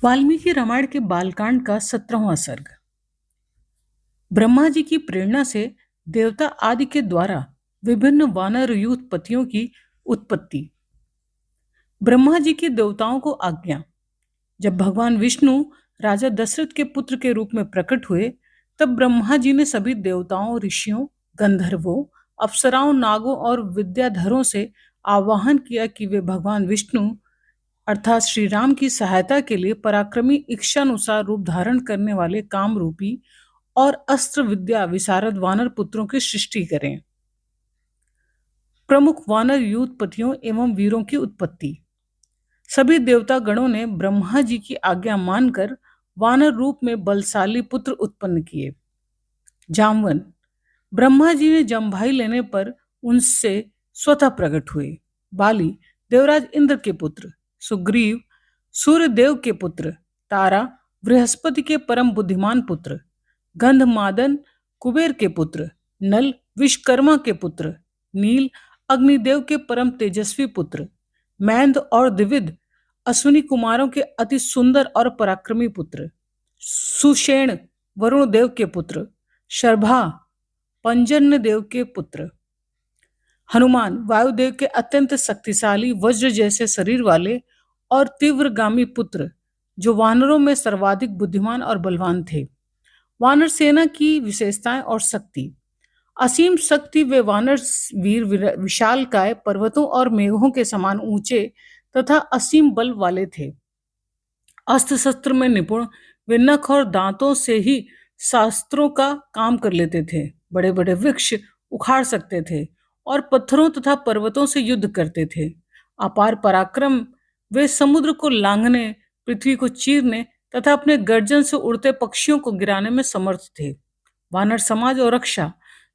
वाल्मीकि रामायण के बालकांड का 17वां सर्ग। ब्रह्मा जी की प्रेरणा से देवता आदि के द्वारा विभिन्न वानर युगपतियों की उत्पत्ति। ब्रह्मा जी की देवताओं को आज्ञा। जब भगवान विष्णु राजा दशरथ के पुत्र के रूप में प्रकट हुए, तब ब्रह्मा जी ने सभी देवताओं, ऋषियों, गंधर्वों, अप्सराओं, नागों और विद्याधरों से आह्वान किया कि वे भगवान विष्णु अर्थात श्री राम की सहायता के लिए पराक्रमी इच्छानुसार रूप धारण करने वाले काम रूपी और अस्त्र विद्या विशारद वानर पुत्रों की सृष्टि करें। प्रमुख वानर युगपतियों एवं वीरों की उत्पत्ति। सभी देवता गणों ने ब्रह्मा जी की आज्ञा मानकर वानर रूप में बलशाली पुत्र उत्पन्न किए। जामवन। ब्रह्मा जी ने जमभाई लेने पर उनसे स्वतः प्रकट हुए। बाली देवराज इंद्र के पुत्र। सुग्रीव सूर्य देव के पुत्र। तारा बृहस्पति के परम बुद्धिमान पुत्र। गंधमादन कुबेर के पुत्र। नल विश्वकर्मा के पुत्र। नील अग्निदेव के परम तेजस्वी पुत्र। मैंद और द्विविद अश्विनी कुमारों के अति सुंदर और पराक्रमी पुत्र। सुषेण वरुण देव के पुत्र। शर्भा पंजन्य देव के पुत्र। हनुमान वायुदेव के अत्यंत शक्तिशाली वज्र जैसे शरीर वाले और तीव्रगामी पुत्र, जो वानरों में सर्वाधिक बुद्धिमान और बलवान थे। वानर सेना की विशेषताएं और शक्ति। असीम शक्ति वे वानर वीर विशालकाय पर्वतों और मेघों के समान ऊंचे तथा असीम बल वाले थे। अस्त्र शस्त्र में निपुण, वे नख और दांतों से ही शास्त्रों का काम कर लेते थे। बड़े बड़े वृक्ष उखाड़ सकते थे और पत्थरों तथा पर्वतों से युद्ध करते थे। अपार पराक्रम, वे समुद्र को लांघने, पृथ्वी को चीरने तथा अपने गर्जन से उड़ते पक्षियों को गिराने में समर्थ थे। वानर समाज और रक्षा।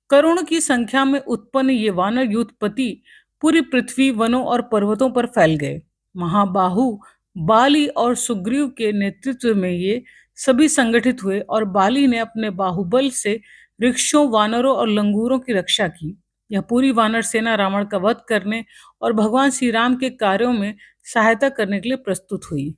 करोड़ों की संख्या में उत्पन्न ये वानर युगपति पूरी पृथ्वी, वनों और पर्वतों पर फैल गए। महाबाहु बाली और सुग्रीव के नेतृत्व में ये सभी संगठित हुए और बाली ने अपने बाहुबल से वृक्षों, वानरों और लंगूरों की रक्षा की। यह पूरी वानर सेना रावण का वध करने और भगवान श्री राम के कार्यों में सहायता करने के लिए प्रस्तुत हुई।